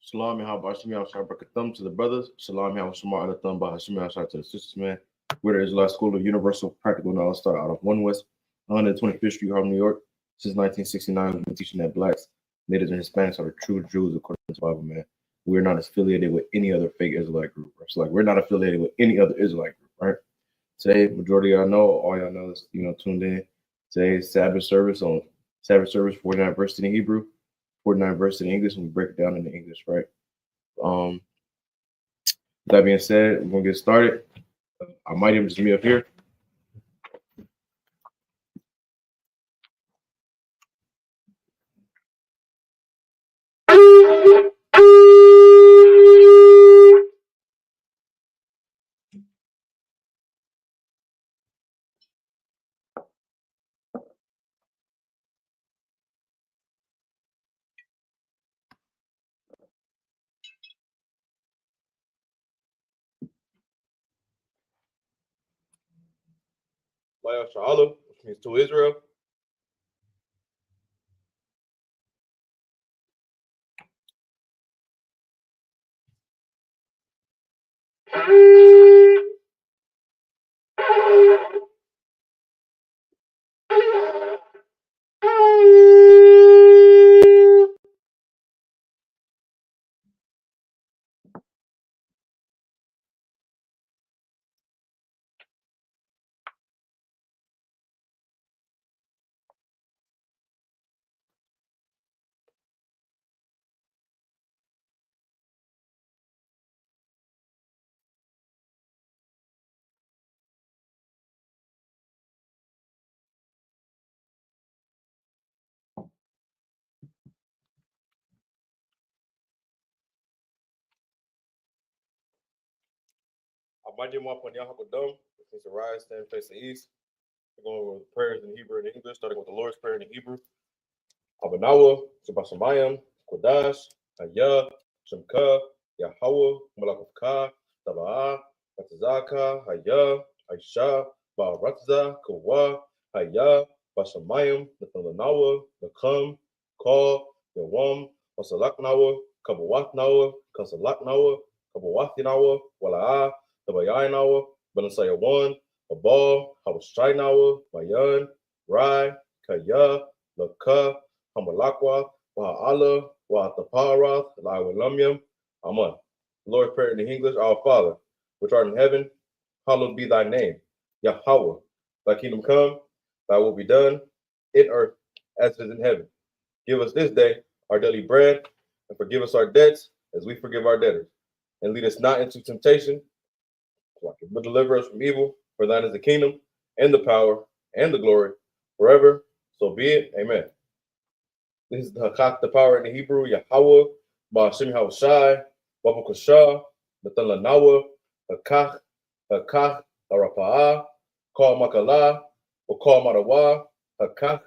Shalom and Habashim Yahshua Barakathum to the brothers. Shalom Yahshua Adathum Bahashim Yahshua to the sisters, man. We're the Israelite School of Universal Practical Knowledge, started out of 1 West, 125th Street, Harlem, New York. Since 1969, we've been teaching that blacks, natives, and Hispanics are the true Jews according to the Bible, man. We're not affiliated with any other fake Israelite group. It's like we're not affiliated with any other Israelite group, right? Today, majority of y'all know, all y'all know is, tuned in. Today's Sabbath service 49 verses in Hebrew, 49 verses in English, and we break it down into English, right? That being said, we're gonna get started. I might even just meet up here. Sha'ala, which means to Israel. Which means to rise, stand, face the east. We're going over the prayers in Hebrew and English, starting with the Lord's Prayer in Hebrew. Abanawa, Shabashamayim, Kodash, Haya, Shemka, Yahweh, Malakavka, Tabaa, Batazaka, Haya, Aisha, Baratza, Kawa, Haya, Bashamayim, Nathalanawa, Nakam, Ka, Yawam, Wasalaknawa, Kabawatnawa, Kasalaknawa, Kabawathinawa, Walaa, Tabayanawa, Banasayawan, Abal, Habashainawa, Mayan, Rai, Kaya, Laka, Hamalakwa, Wa'ala, Wa'ataparath, Lawilamyam, Aman. Lord, prayer in the English, Our Father, which art in heaven, hallowed be thy name. Yahweh, thy kingdom come, thy will be done, in earth as it is in heaven. Give us this day our daily bread, and forgive us our debts as we forgive our debtors. And lead us not into temptation, but deliver us from evil. For thine is the kingdom, and the power, and the glory, forever. So be it. Amen. This is the Hakak, the power in the Hebrew, Yahweh, Ba'ashim Hawashai, Wabukashah, Nathalanawa, Hakak, Harapa'ah, Kal Makalah, Wakal Marawa, Hakak,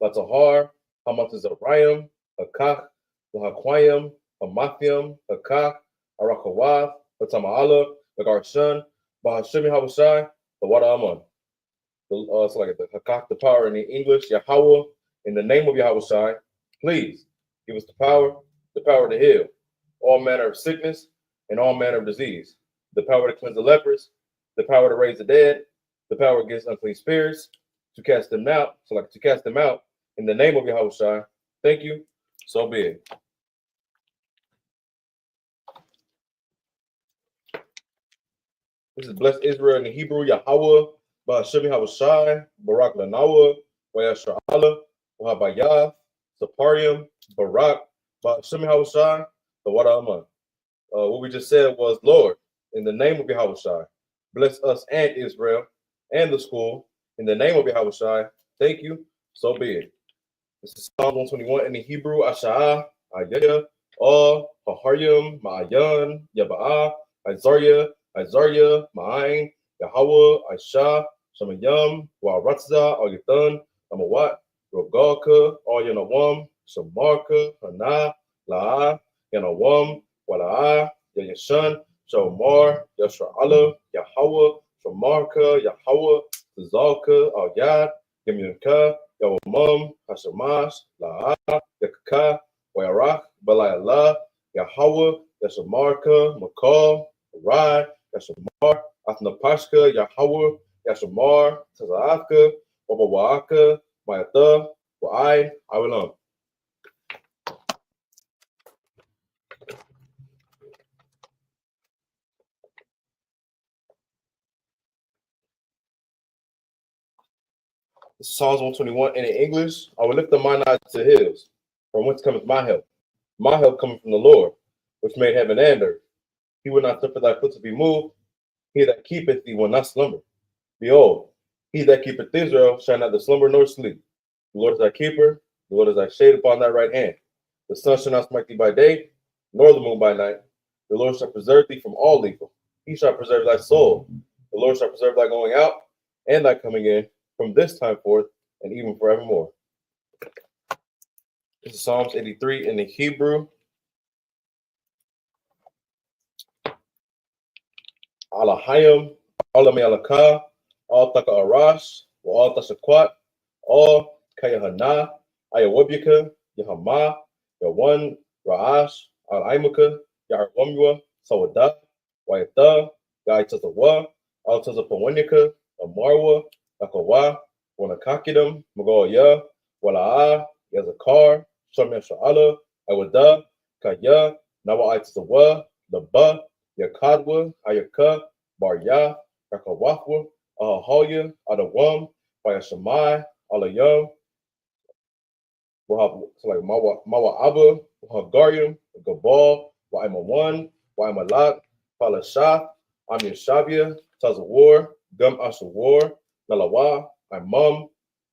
Latahar, Hamatazarayim, Hakak, Lahakwayim, Hamathium, Hakak, Arakawath, Latama'ala, Lagarshan, Ba'ashim Hawashai, the water Aman. It's like the Hakak, the power in the English, Yahweh, in the name of Yahweh, please give us the power to heal all manner of sickness and all manner of disease, the power to cleanse the lepers, the power to raise the dead, the power against unclean spirits, to cast them out, in the name of Yahweh. Thank you. So be it. This is blessed Israel in the Hebrew, Yahweh, Ba'ashim Hawashai, Barak Lanawa, Wayashra'ala, Wahabayah, Saparium, Barak, Ba'ashim Hawashai, the water Aman. What we just said was, Lord, in the name of Yahweh, bless us and Israel and the school. In the name of Yahweh, thank you. So be it. This is Psalm 121 in the Hebrew, Asha'ah, Ayah, Haharyam, Ma'ayan, Yaba'ah, Isaiah, Ma'ain, Yahweh, Aisha, Shemayam, Wa'aratza, Al-Yathan, Amawat, Rogalka, Al-Yanawam, Shamarka, Hana, La'ah, Yanawam, Wala'ah, Yayashan, Shomar, Yashra'ala, Yahweh, Shamarka, Yahweh, Zalka, Al-Yad, Yamyunka, Yawamam, Hashamash, La'ah, Yakaka, Wayarach, Balayallah, Yahweh, Yashamarka, Makal, Rai, Yashamar, Athnapashka, Yahweh, Yashamar, Tazaaka, Wabawaaka, Mayatha, Wa'ai, Awilam. Psalms 121, and in English, I will lift up mine eyes to the hills, from whence cometh my help. My help cometh from the Lord, which made heaven and earth. He will not suffer thy foot to be moved. He that keepeth thee will not slumber. Behold, he that keepeth Israel shall neither slumber nor sleep. The Lord is thy keeper, the Lord is thy shade upon thy right hand. The sun shall not smite thee by day, nor the moon by night. The Lord shall preserve thee from all evil. He shall preserve thy soul. The Lord shall preserve thy going out and thy coming in from this time forth and even forevermore. This is Psalms 83 in the Hebrew. Alahayim, Alame Alaka, Al Taka Arash, Al Tashakwat, Al Kayahana, Ayawabika, Yahama, Yawan, Ra'ash, Al Aimuka, Yaharwamua, Sawada, Wayatha, Gaitazawa, Al Tazapawanika, Amarwa, Akawa, Wanakakidam, Magoya, Wala'a, Yazakar, Shamya Sha'ala, Awada, Kaya, Nawa Aitazawa, Laba, Yakadwa, Ayaka, Barya, Yakawafwa, Ahahoya, Adawam, Bayashamai, Alayam, so like Mawa Abba, Hagarium, Gabal, Waimawan, Waimalak, Palashah, Amir Shabia, Tazawar, Gum Ashawar, Nalawa, Imam,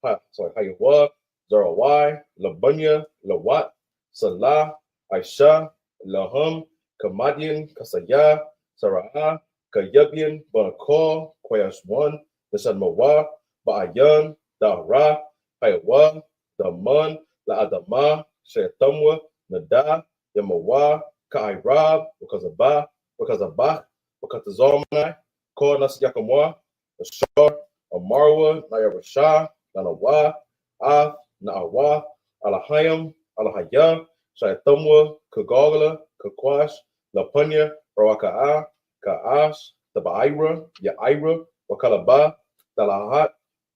Hayawa, Zarawai, Labunya, Lawat, Salah, Aisha, Lahum, Kamadian, Kasaya, Sarah, Kayabian, Banakal, Kwayashwan, Nashad Mawa, Ba'ayan, Dahra, Hayawa, Daman, La Adama, Shetamwa, Nada, Yamawa, Kairab, because of Bach, because of Zalmanai, Kor Nas Yakamwa, Ashar, Amarwa, Nayarashah, Nanawa, Ah, Naawa, Alahayam, Alahaya, Shayatamwa, Kagala, Kakwash, Lapunya, Rawaka'a, Ka'ash, Tabaira, Yaira, Wakalaba, Dalahat,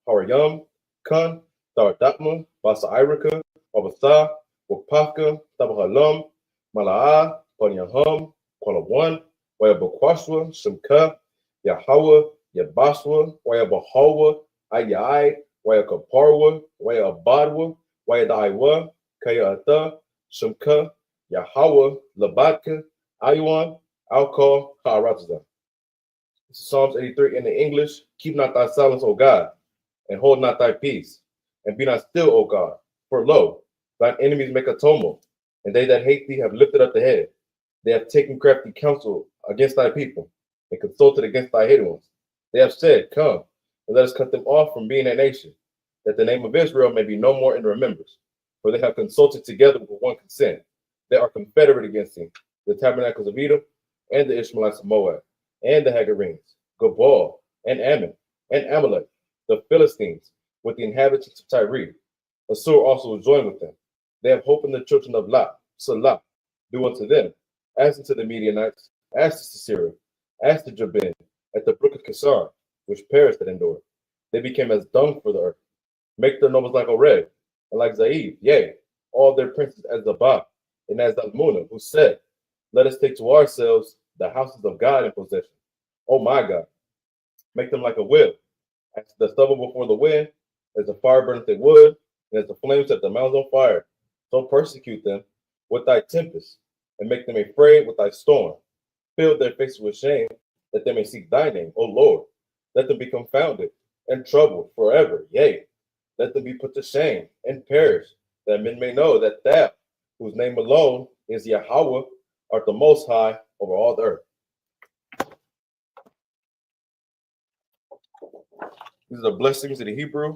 Harayam, Kun, Dardatma, Basa Irika, Wabatha, Wapaka, Tabahalam, Mala'a, Panyahum, Kwalawan, Wayabakwashwa, Shimka, Yahawa, Yabaswa, Wayabahawa, Ayai, Wayakaparwa, Wayabadwa, Wayadaiwa, Kayata, Shimka, Yahawa, Labatka, Ayuan, Alcohol, Ka'arataza. Psalms 83 in the English, keep not thy silence, O God, and hold not thy peace, and be not still, O God. For lo, thine enemies make a tumult, and they that hate thee have lifted up the head. They have taken crafty counsel against thy people, and consulted against thy hidden ones. They have said, come, and let us cut them off from being a nation, that the name of Israel may be no more in remembrance. For they have consulted together with one consent. They are confederate against him, the tabernacles of Edom, and the Ishmaelites of Moab, and the Hagarenes, Gabal, and Ammon, and Amalek, the Philistines, with the inhabitants of Tyre. Assur also will join with them. They have hope in the children of Lot, Salah, do unto them, as unto the Midianites, as to Sisera, as to Jabin, at the brook of Kissar, which perished at Endor. They became as dung for the earth. Make their nobles like Oreb, and like Zaid, yea, all their princes as Zabah, and as Dalmunna, who said, let us take to ourselves the houses of God in possession. Oh my God, make them like a whip, as the stubble before the wind, as the fire burneth the wood, and as the flames set the mountains on fire. So persecute them with thy tempest, and make them afraid with thy storm. Fill their faces with shame, that they may seek thy name, O Lord. Let them be confounded and troubled forever. Yea, let them be put to shame and perish, that men may know that thou, whose name alone is Yahweh, art the most high over all the earth. These are the blessings of the Hebrew.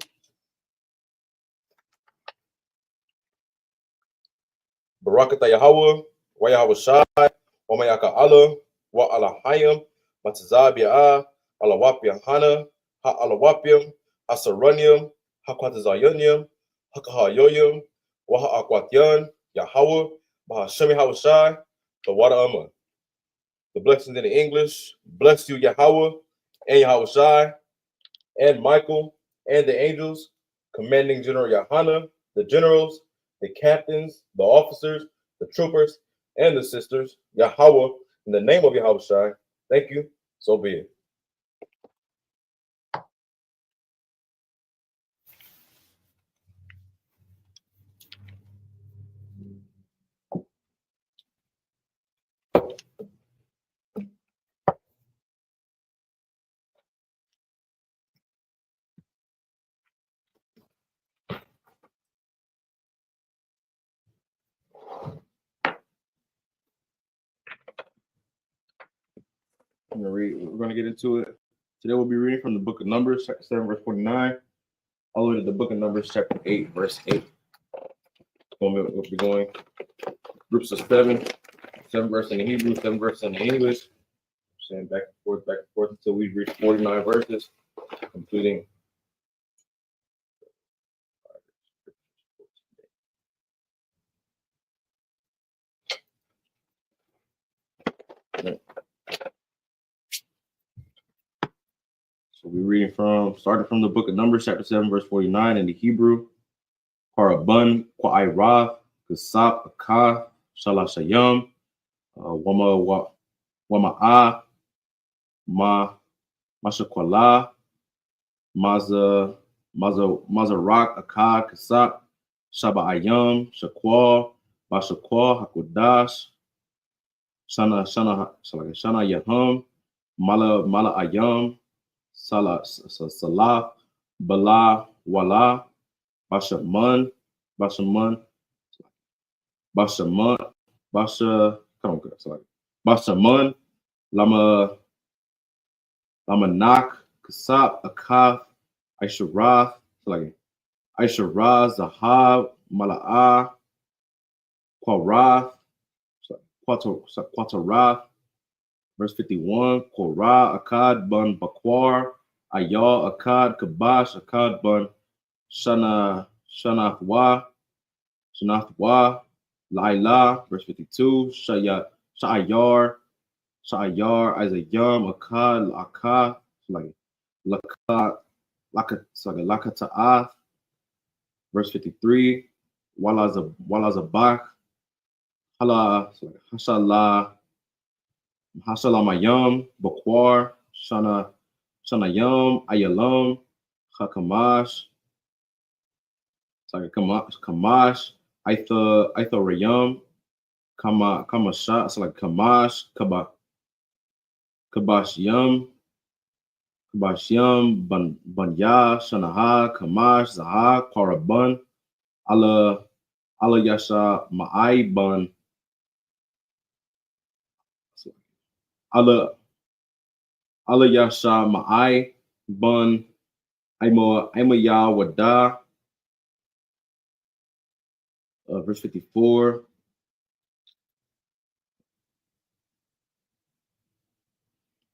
Barakatah Yahweh, wa Yahweh Shai, wa Mayaka Allah, wa Alahayim, Matazab Ya'ah, Alawapiam Hana, Ha Alawapiam, Asaranium, Hakwatazayanium, Hakahayoyim, wa Haakwatyan, Yahweh, Bahashemi Hawashai, the water Amma. The blessings in the English. Bless you, Yahweh, and Yahweh Shai, and Michael, and the angels, commanding General Yohana, the generals, the captains, the officers, the troopers, and the sisters, Yahweh, in the name of Yahweh Shai. Thank you. So be it. I'm gonna read. We're gonna get into it. Today we'll be reading from the book of Numbers, chapter 7, verse 49, all the way to the book of Numbers, chapter 8, verse 8. We'll be going groups of seven verses in the Hebrew, 7 verses in the English. Saying back and forth until we reach 49 verses, completing. So we're reading starting from the book of Numbers, chapter 7, verse 49 in the Hebrew. Parabun, Kwa'irav, Kasap, Akah, Shalashayam, Wama'a, Mashakwala, Mazarak, Akah, Kasap, Shaba'ayam, Shakwal, Bashakwal, Hakodash, Shana Yaham, Mala Ayam, Salah, Bala, Wala, Bashaman, Bashaman, Bashaman, Lamanak, Kasap, Akaf, Aisharath, Zahab, Mala'ah, Quarath, Quatarath, verse 51, Korah, Akkad, Bun, Bakwar, Ayal, Akkad, Kabash, Akkad, Bun, Shanathwa, Laila, verse 52, Sha'ayar, Isayam, Akkad, Lakata'ath, verse 53, Walazabak, Hasalamayam, Bakwar, Shanayam, Ayalam, Hakamash, Kamash, Aitharayam, Kamasha, it's like Kamash, Kabashyam, Banya, Shanaha, Kamash, Zaha, Karaban, Allah Yasha, Ma'ai, Ban, Allah Yasha, Ma'ai, Ban, Aimaya, Wada, verse 54.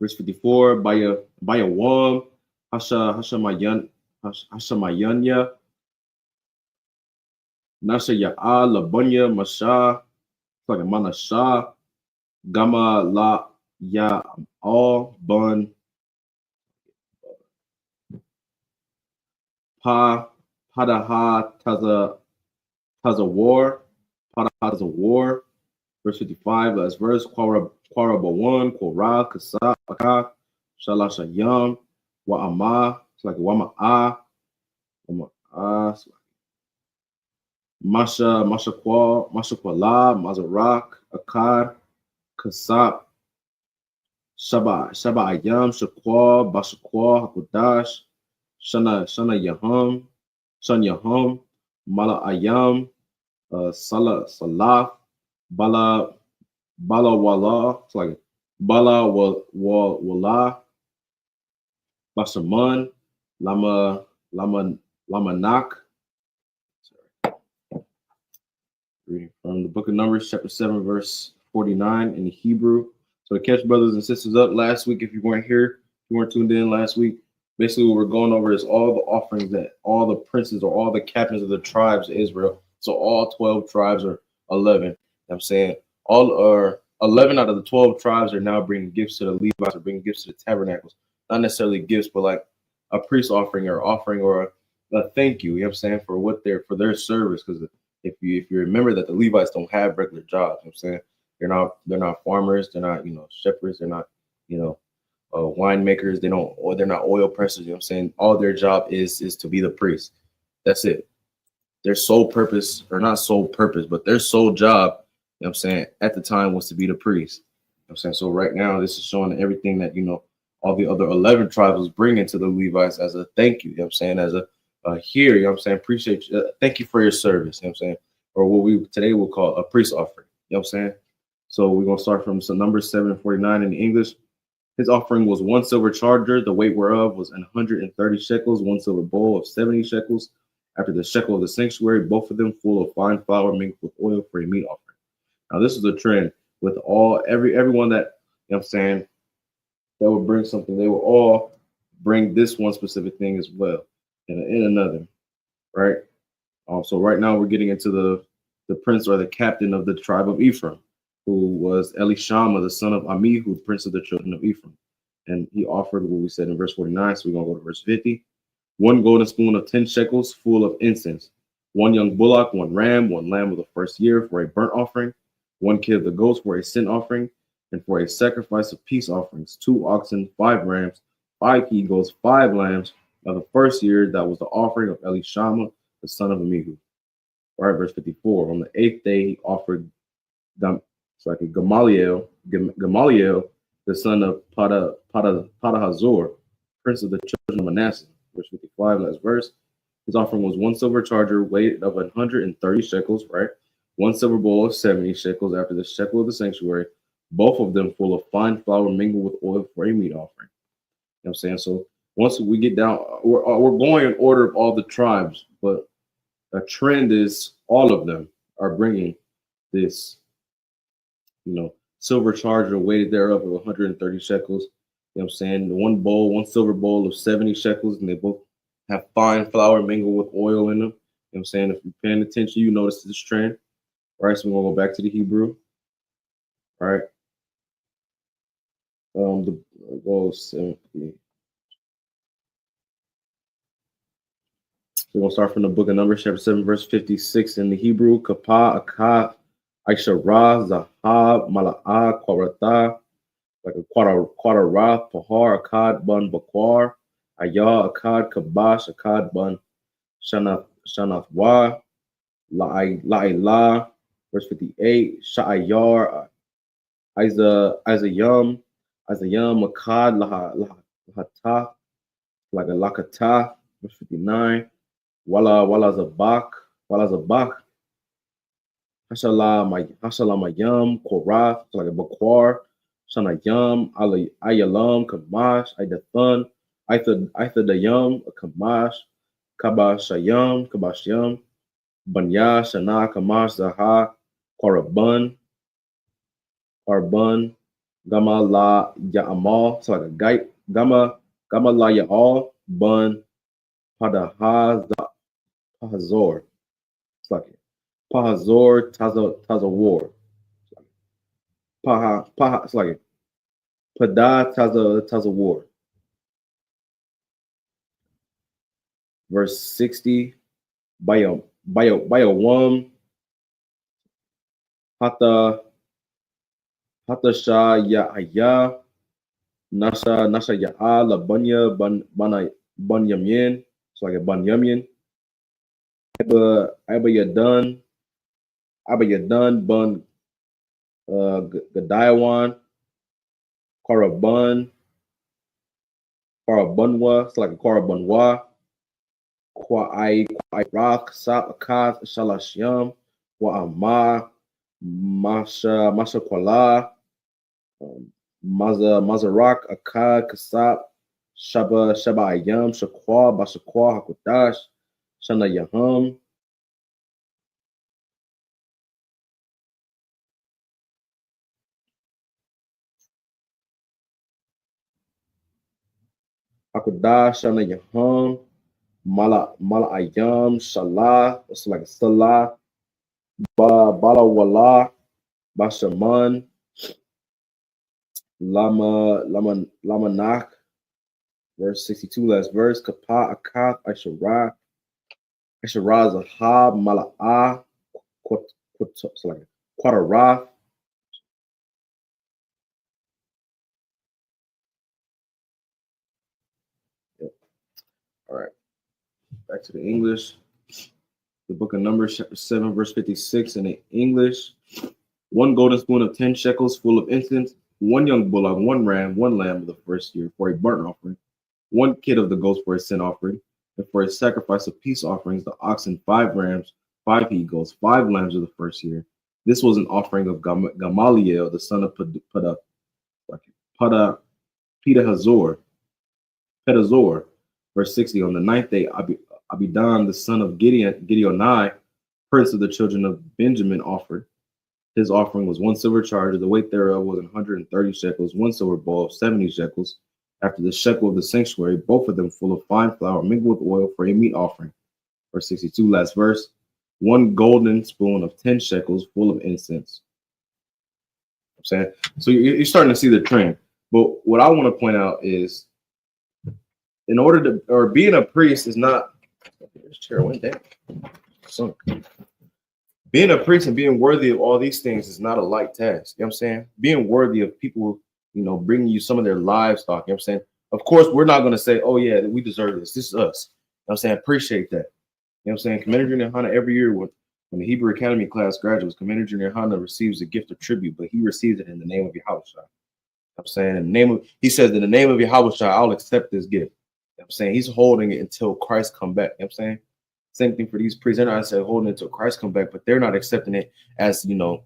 Verse 54, by a wam, Hashamayanya, Nasha Ya'a, Labunya, Masha, like a Manasha, Gama La Ya All Bun Padaha Taza War, verse 55, last verse, Kwarabawan, Korah, Kasa, Akah, Shalashayam, Wa'ama, it's like Wama'a, Mashakwala, Mazarak, Akkad, Kasap, Shaba'ayam, Shakwal, Bashakwal, Hakudash, Shana Yaham, Mala Ayam, Salah, Bala Wala, it's like Bala Wala, Basaman, Lamanak. Reading from the book of Numbers, chapter 7, verse 49 in the Hebrew. So to catch brothers and sisters up last week, if you weren't here, if you weren't tuned in last week, basically what we're going over is all the offerings that all the princes or all the captains of the tribes of Israel. So all 12 tribes are 11. I'm saying all are 11 out of the 12 tribes are now bringing gifts to the Levites, or bringing gifts to the tabernacles. Not necessarily gifts, but like a priest offering or a thank you. You know what I'm saying, for their service. Because if you remember that the Levites don't have regular jobs, you know what I'm saying, they're not farmers, they're not shepherds, they're not winemakers, they're not oil pressers. You know what I'm saying, all their job is to be the priest. That's it. Their sole purpose, or not sole purpose, but their sole job, you know what I'm saying, at the time was to be the priest. You know what I'm saying? So right now, this is showing everything that, all the other 11 tribes was bringing to the Levites as a thank you. You know what I'm saying? As a here, you know what I'm saying? Appreciate you. Thank you for your service. You know what I'm saying? Or what we today will call a priest offering. You know what I'm saying? So we're going to start from Numbers 7:49 in the English. His offering was 1 silver charger, the weight whereof was 130 shekels, 1 silver bowl of 70 shekels, after the shekel of the sanctuary, both of them full of fine flour mingled with oil for a meat offering. Now, this is a trend with everyone that, you know what I'm saying, that would bring something. They will all bring this one specific thing as well, and another, right? So right now we're getting into the prince or the captain of the tribe of Ephraim, who was Elishama, the son of Amihud, prince of the children of Ephraim. And he offered what we said in verse 49. So we're going to go to verse 50. 1 golden spoon of 10 shekels full of incense, 1 young bullock, 1 ram, 1 lamb of the first year for a burnt offering, 1 kid of the goats for a sin offering, and for a sacrifice of peace offerings, 2 oxen, 5 rams, 5 he goats, 5 lambs of the first year. That was the offering of Elishama, the son of Amihud. All right, verse 54. On the 8th day, he offered Gamaliel, the son of Padahazor, prince of the children of Manasseh. Verse 55, last verse. His offering was 1 silver charger, weight of 130 shekels, right? 1 silver bowl of 70 shekels, after the shekel of the sanctuary, both of them full of fine flour mingled with oil for a meat offering. You know what I'm saying? So once we get down, we're going in order of all the tribes, but a trend is all of them are bringing this, silver charger, weighted thereof of 130 shekels. You know what I'm saying? The one silver bowl of 70 shekels, and they both have fine flour mingled with oil in them. You know what I'm saying? If you're paying attention, you notice this trend. All right, so we're going to go back to the Hebrew. All right. The goal 70. So we're going to start from the book of Numbers, chapter 7, verse 56 in the Hebrew. Kapah, Akah, Aisharah, Zahab, Mala'ah, Kwaratah, like a Quatarah, Pahar, Akkad, Bun, Bakwar, Ayah, Akkad, Kabash, Akkad, Bun, Shanathwa, La'ilah, verse 58, Sha'ayar, Isayam, Akkad, Lahatah, like a Lakatah, verse 59, Wala Zabak, Hashalayam, Korath, like a Bakwar, Shanayam, Ayalam, Kamash, Idathan, Ithadayam, Kamash, Kabashyam, Banya, Shana, Kamash, Zaha, Korabun, Gama La Ya'amal, so like a Gait, Gama La Ya'al, Bun, Padahazor, it's like it. Pahazor, Tazawar. Paha, it's like it. Pada, Tazawar. Verse 60. Bayawam, Hata Shah Ya'aya, Nasha Ya'a, Labunya, Bunyamin. It's like a Bunyamin. Abayadan, Bun, Gadayawan, Karabunwa, it's like a Karabunwa, Kwai Rock, Sa'akat, Shalashyam, Wa'ama, Masha Kwala, Mazarak, Akkad, Kasap, Shaba Ayam, Shakwa, Bashakwa, Hakudash, Shana Yaham, Hakudash, Shana Yaham, Mala Ayam, Shalah, it's like Salah, Bala Wala, Bashaman, Lamanach, verse 62, last verse. Kapa Akath Asherah, Asherah Zahab Mala'ah, Quatarath. Yep. All right, back to the English. The book of Numbers, chapter 7, verse 56 in the English. 1 golden spoon of 10 shekels full of incense, 1 young bullock, 1 ram, 1 lamb of the first year for a burnt offering, 1 kid of the goats for a sin offering, and for a sacrifice of peace offerings, the oxen 5 rams, 5 he goats, 5 lambs of the first year. This was an offering of Gamaliel, the son of Pedazor. Verse 60, on the 9th day, Abidan, the son of Gideonai, prince of the children of Benjamin, offered. His offering was 1 silver charger, the weight thereof was 130 shekels, 1 silver bowl of 70 shekels, after the shekel of the sanctuary, both of them full of fine flour mingled with oil for a meat offering. Verse 62, last verse. 1 golden spoon of 10 shekels full of incense. I'm saying, so you're starting to see the trend. But what I want to point out is, in order to, or being a priest is not, this chair went down. So, being a priest and being worthy of all these things is not a light task. You know what I'm saying? Being worthy of people, bringing you some of their livestock. You know what I'm saying? Of course, we're not going to say, oh, yeah, we deserve this. This is us. You know what I'm saying? I appreciate that. You know what I'm saying? Commander Junior Hana, every year when the Hebrew Academy class graduates, Commander Junior Hana receives a gift of tribute, but he receives it in the name of Yahweh. You know what I'm saying? In the name of, he says, in the name of Yahweh, I'll accept this gift. You know what I'm saying? He's holding it until Christ come back. You know what I'm saying? Same thing for these priests. They're not holding it until Christ come back, but they're not accepting it as, themselves.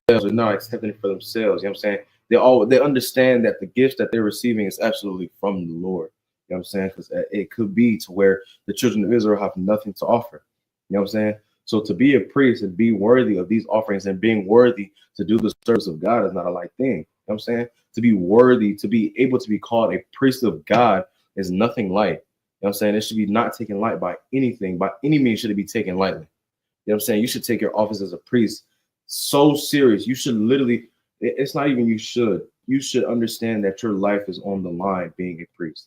They're not accepting it for themselves. You know what I'm saying? They understand that the gifts that they're receiving is absolutely from the Lord. You know what I'm saying? Because it could be to where the children of Israel have nothing to offer. You know what I'm saying? So to be a priest and be worthy of these offerings and being worthy to do the service of God is not a light thing. You know what I'm saying? To be worthy, to be able to be called a priest of God is nothing light. You know what I'm saying? It should be not taken light by anything. By any means should it be taken lightly. You know what I'm saying? You should take your office as a priest so serious. You should literally, it's not even you should understand that your life is on the line being a priest.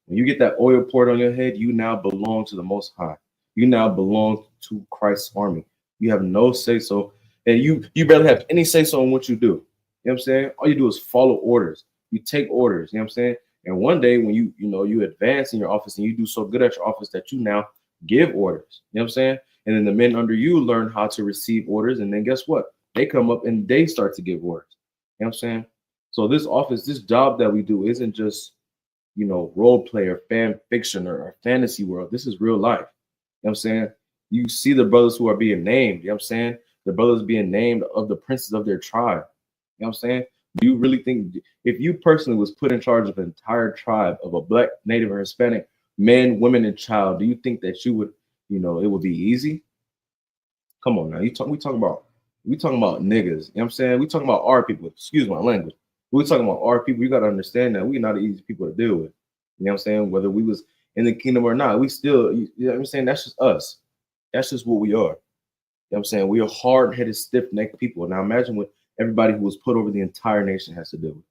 When you get that oil poured on your head, you now belong to the Most High. You now belong to Christ's army. You have no say-so, and you barely have any say-so in what you do. You know what I'm saying? All you do is follow orders. You take orders. You know what I'm saying? And one day when you advance in your office and you do so good at your office that you now give orders. You know what I'm saying? And then the men under you learn how to receive orders. And then guess what? They come up and they start to give orders. You know what I'm saying? So this office, this job that we do isn't just, role play or fan fiction or fantasy world. This is real life. You know what I'm saying? You see the brothers who are being named. You know what I'm saying? The brothers being named of the princes of their tribe. You know what I'm saying? Do you really think if you personally was put in charge of an entire tribe of a Black, Native, or Hispanic men, women, and child, do you think that you would, it would be easy? Come on now. We talking about niggas. You know what I'm saying? We talking about our people. Excuse my language. We're talking about our people. You got to understand that we're not easy people to deal with. You know what I'm saying? Whether we was in the kingdom or not, we still, you know what I'm saying? That's just us. That's just what we are. You know what I'm saying? We are hard-headed, stiff-necked people. Now imagine what everybody who was put over the entire nation has to do. You know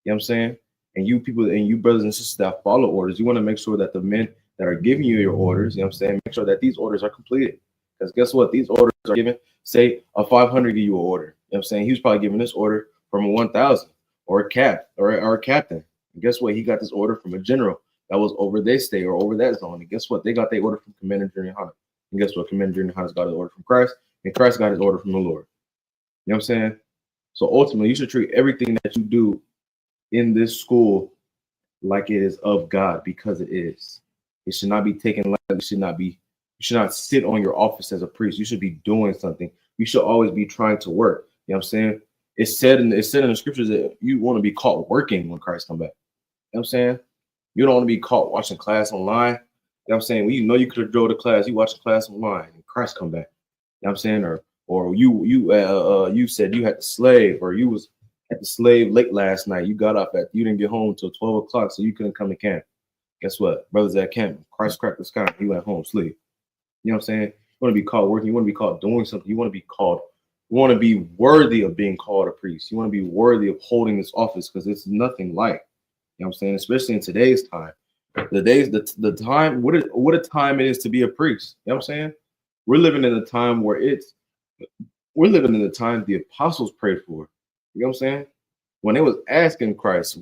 what I'm saying? And you people and you brothers and sisters that follow orders, you want to make sure that the men that are giving you your orders, you know what I'm saying, make sure that these orders are completed. Because guess what? These orders are given, say a 500 give you an order. You know what I'm saying? He was probably giving this order from a 1,000 or a cap or a captain. And guess what? He got this order from a general that was over their state or over that zone. And guess what? They got their order from Commander Junior Hana. And guess what? Commander Junior Hana's got his order from Christ, and Christ got his order from the Lord. You know what I'm saying? So ultimately, you should treat everything that you do in this school like it is of God, because it is. It should not be taken lightly. You should not sit on your office as a priest. You should be doing something. You should always be trying to work. You know what I'm saying? It's said in the scriptures that you want to be caught working when Christ come back. You know what I'm saying? You don't want to be caught watching class online. You know what I'm saying? Well, you could have drove to class. You watch the class online and Christ come back. You know what I'm saying? Or you said you had to slave, or you was at the slave late last night. You got up you didn't get home until 12 o'clock, so you couldn't come to camp. Guess what? Brothers at camp, Christ cracked the sky. He went home, sleep. You know what I'm saying? You want to be called working. You want to be called doing something. You want to be called You want to be worthy of being called a priest. You want to be worthy of holding this office because it's nothing like, you know what I'm saying, especially in today's time. The time, what a time it is to be a priest. You know what I'm saying? We're living in a time where we're living in the time the apostles prayed for. You know what I'm saying? When they was asking Christ,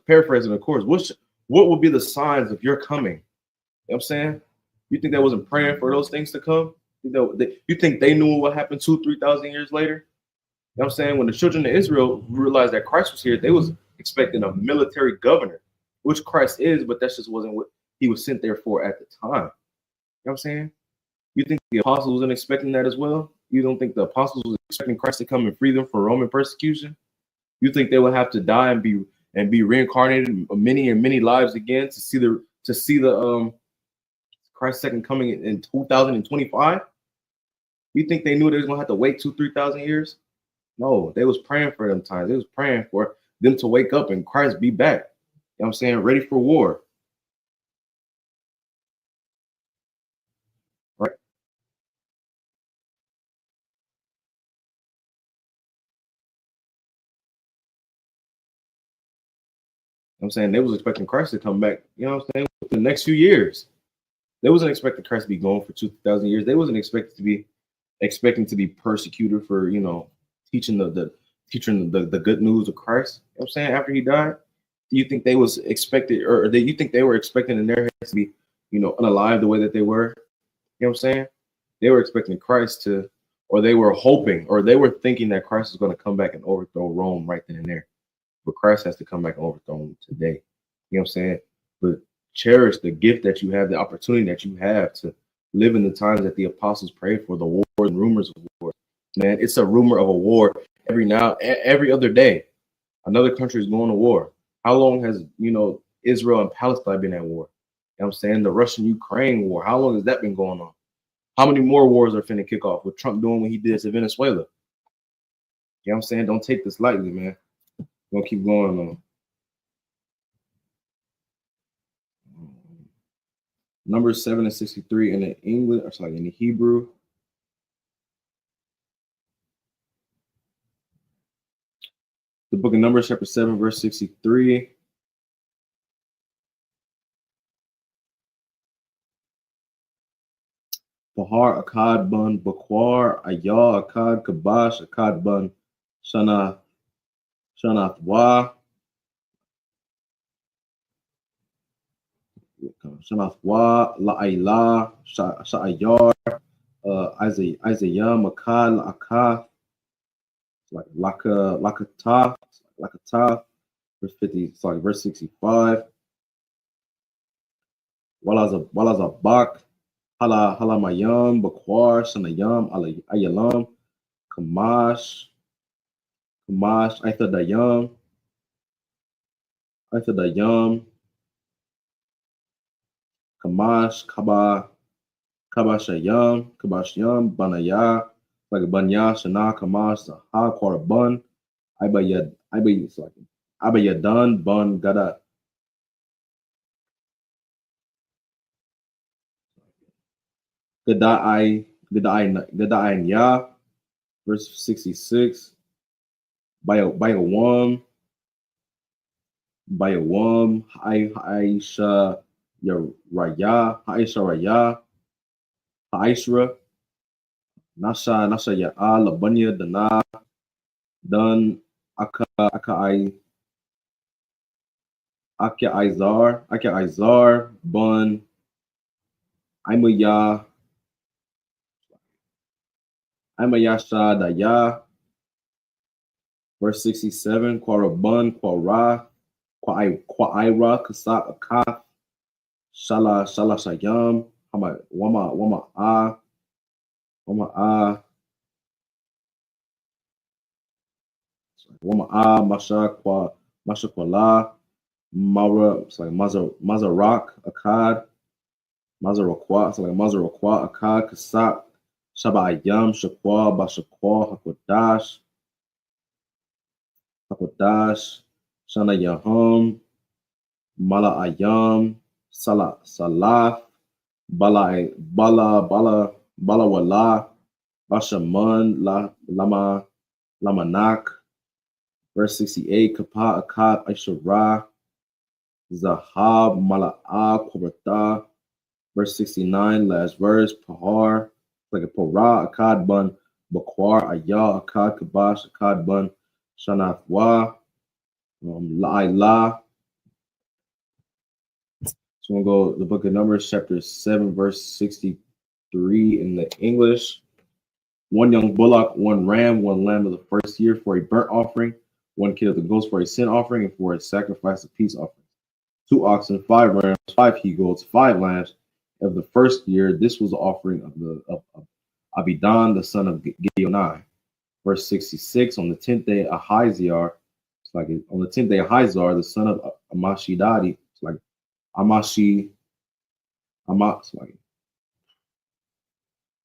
paraphrasing of course, what will be the signs of your coming? You know what I'm saying? You think they wasn't praying for those things to come? You think they knew what happened 2,000-3,000 years later? You know what I'm saying? When the children of Israel realized that Christ was here, they was expecting a military governor, which Christ is, but that just wasn't what he was sent there for at the time. You know what I'm saying? You think the apostles wasn't expecting that as well? You don't think the apostles was expecting Christ to come and free them from Roman persecution? You think they would have to die and be reincarnated many and many lives again to see the Christ's second coming in 2025? You think they knew they was gonna have to wait 2,000-3,000 years? No, they was praying for them times. They was praying for them to wake up and Christ be back. You know what I'm saying? Ready for war. Right? I'm saying they was expecting Christ to come back, you know what I'm saying, within the next few years. They wasn't expecting Christ to be gone for 2,000 years. They wasn't expecting to be persecuted for, you know, teaching the good news of Christ. You know what I'm saying? After he died, do you think they was expected, or you think they were expecting in their heads to be, you know, unalive the way that they were? You know what I'm saying? They were expecting Christ to, or they were hoping, or they were thinking that Christ was going to come back and overthrow Rome right then and there. But Christ has to come back and overthrow them today. You know what I'm saying? But cherish the gift that you have, the opportunity that you have to live in the times that the apostles prayed for, the wars and rumors of war. Man, it's a rumor of a war every other day. Another country is going to war. How long has, you know, Israel and Palestine been at war? You know what I'm saying? The Russian-Ukraine war. How long has that been going on? How many more wars are finna kick off with Trump doing what he did to Venezuela? You know what I'm saying? Don't take this lightly, man. We're gonna keep going on. Numbers 7 and 63 in the English, or sorry, in the Hebrew. The book of Numbers, chapter 7, verse 63. Bahar Akkad bun Bakwar Ayah Akkad Kabash Akkad bun Shanathwa La'ila Sha'ayar Isaiah Makal Akath like Lakatah verse 50, sorry, verse 65. Walazabak Halamayam Bakwar Sanayam Ayalam Kamash Aithadayam Kamash Kabashyam Banaya like Banya Shana Kamash Ha Kwaraban Ibayadan Bun Gada Gadai Ya verse 66. By a worm Aisha Raya Aishra Nasha Ya'a Labanya Dana Dan Aka Izar Bun Imayasha Daya verse 67. Quarabun Quaira Kasak Akaf Shala Shayam Wama Masha Kwala Mara, it's like Mazarak Akkad Mazarakwa, it's like Mazarakwa Akkad Kasak Shaba Ayam Shakwa Bashakwa Hakodash Shana Yaham Mala Ayam Salaf Bala Wala Bashaman, Lamanak, verse 68, Kapa, Akkad, Aishara, Zahab, Mala'ah, Korata, verse 69, last verse, Pahar, like a Parah, Akkad Bun, Bakwar, Ayah, Akkad Kabash, Akkad Bun, Shanathwa, La'ila. So we'll go the book of Numbers, chapter 7, verse 63 in the English. One young bullock, one ram, one lamb of the first year for a burnt offering, one kid of the goats for a sin offering, and for a sacrifice of peace offering. 2 oxen, 5 rams, 5 he goats, 5 lambs of the first year. This was the offering of Abidan, the son of Gideoni. Verse 66, on the 10th day, Ahiziar, it's like on the 10th day, Ahizar, the son of Amashidadi, it's like Amashi, it's like,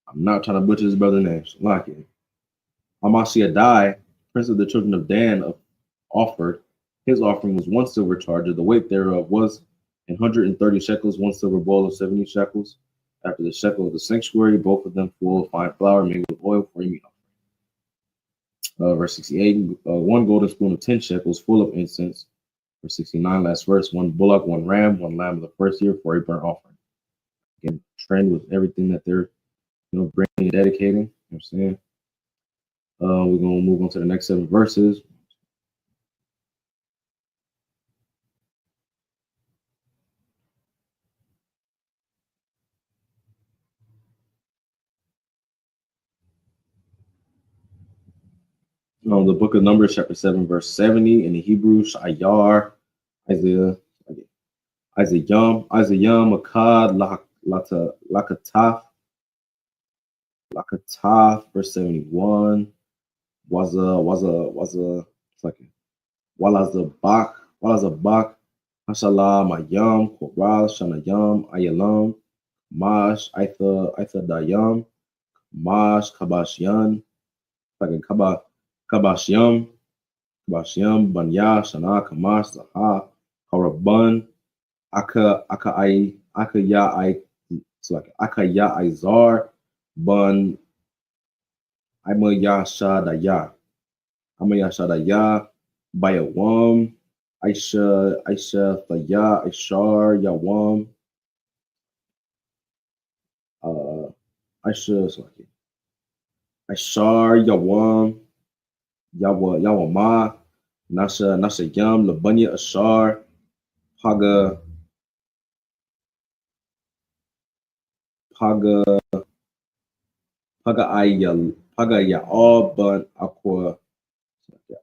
I'm not trying to butcher his brother's name, so like it. Amashidai, prince of the children of Dan, offered. His offering was 1 silver charger. The weight thereof was 130 shekels, 1 silver bowl of 70 shekels. After the shekel of the sanctuary, both of them full of fine flour mingled with oil for a meat offering. Verse 68, 1 golden spoon of 10 shekels full of incense. Verse 69, last verse, 1 bullock, 1 ram, 1 lamb of the first year for a burnt offering. Again, trend with everything that they're bringing and dedicating. You know what I'm saying? We're going to move on to the next 7 verses. The book of Numbers, chapter 7, verse 70 in the Hebrew, Shayar, Isaiah, Akkad, Lakataf, verse 71, Walazabak, Hashalah, Mayam, Koral, Shanayam, Ayalam, Mash, Aitha Dayam, Mash, Kabashyan, Kabashyam, Banya, Shana, Kamash, Zaha, Karaban, Akaya Izar, Bun, Amayashadaya, Bayawam, Aisha, Thaya, Ishar, Yawam, Ishar, Yawam, Yawama, Nasha Yam, Labunya, Ashar, Paga Ya'al, Bun,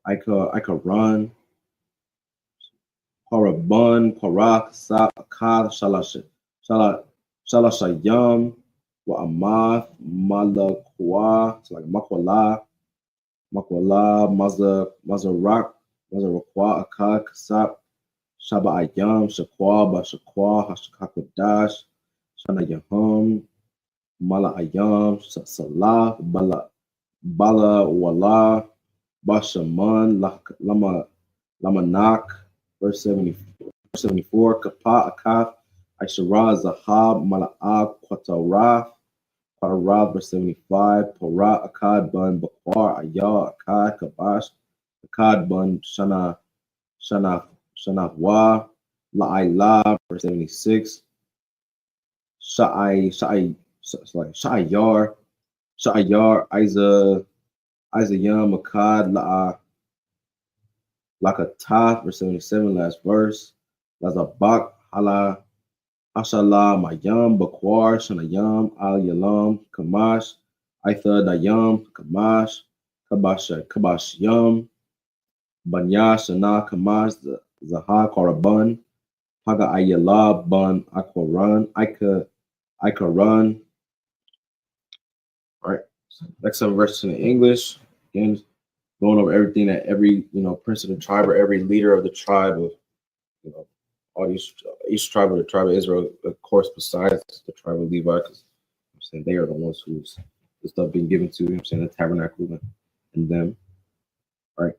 Ika Run, Parabun, Parak, Sa, Akal, Shalashayam, Wa'amath, Malakwa, it's like Makwala, Mazarak, Mazarakwa, Akal, Kasap, Shaba Ayam, Shakwa, Bashakwa, Hashkakodash, Shana Yaham, Mala Ayam, Salah, Bala Wala, Bashaman, Lamanak, verse 74, Kapa, Akaf, Aishara, Zahab, Mala'ah, Quataraf, verse 75, Parah, Akkad, Bun, Bakwar, Ayah, Akkad, Kabash, Akkad, Bun, Shanahwa, La'ila, verse 76, Sha'ayar, Isayam, Akkad, Lakatah, verse 77, last verse, Lazabak, Hala, Ashala, Mayam, Bakwar, Shanayam, Al Yalam, Kamash, Aitha Dayam, Kamash, Kabash Yam, Banya, Shana, Kamash, Zaha, Karaban, Paga Ayala, Bun, Akwaran, Ikaran. All right, next 7 verses in English. Again, going over everything that every prince of the tribe or every leader of the tribe of all these each tribe of the tribe of Israel, of course, besides the tribe of Levi, because I'm saying they are the ones who's the stuff being given to, I'm saying the tabernacle and them. All right.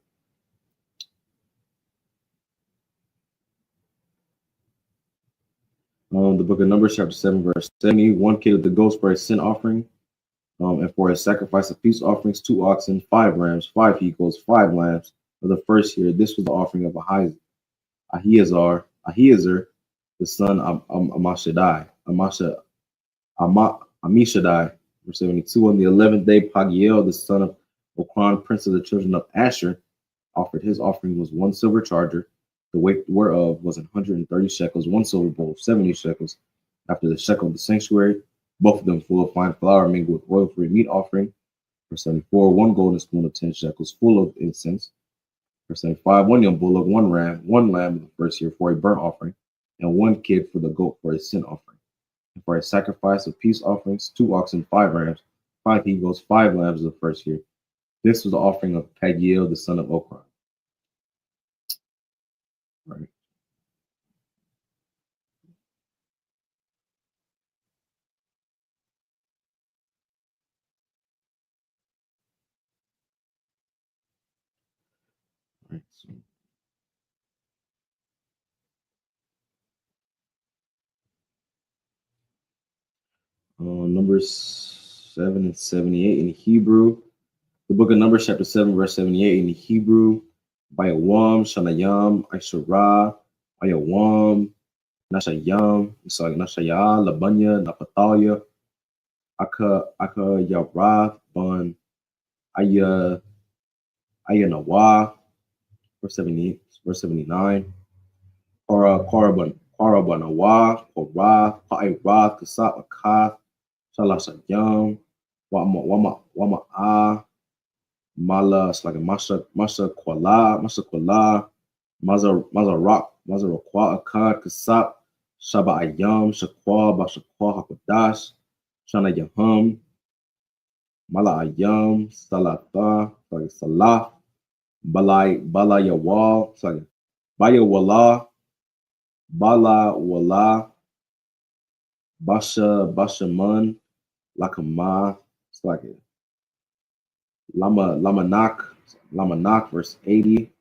The book of Numbers, chapter 7, verse 70, 1 kid of the goats for a sin offering, And for a sacrifice of peace offerings, 2 oxen, 5 rams, 5 he-goats, 5 lambs of the first year. This was the offering of Ahiezer, the son of Amishadai. Verse 72. On the 11th day, Pagiel, the son of Okran, prince of the children of Asher, offered. His offering was 1 silver charger, the weight whereof was 130 shekels, 1 silver bowl, 70 shekels, after the shekel of the sanctuary, both of them full of fine flour mingled with oil for a meat offering. Verse 74. 1 golden spoon of 10 shekels, full of incense. Verse 75. 1 young bullock, 1 ram, 1 lamb of the first year for a burnt offering, and 1 kid for the goat for a sin offering. And for a sacrifice of peace offerings, 2 oxen, 5 rams, 5 he-goats, 5 lambs of the first year. This was the offering of Pagiel, the son of Okran. Right. Right. So, Numbers 7 and 78 in Hebrew. The book of Numbers, chapter 7, verse 78 in Hebrew. Bayawam, Shanayam, Aishara, Ayawam, Nashayam, Nashaya, Labanya, Napatalia, Aka Yarath, Bun, Ayanawa, verse 78, verse 79. Korabanawa, Korath, Pairath, Kasat, Akath, Shalashayam, Wama, Mala, it's like a Masha Kwala, Mazarakwa, Akkad, Kasap, Shaba Ayam, Shakwa, Bashakwa, Hakodash, Shana Yaham, Mala Ayam, Salatha, like Salah, Bala Yawal, it's like Baya Wala, Bala Wala, Bashaman, Lakama, it's like Lamanak, verse 80.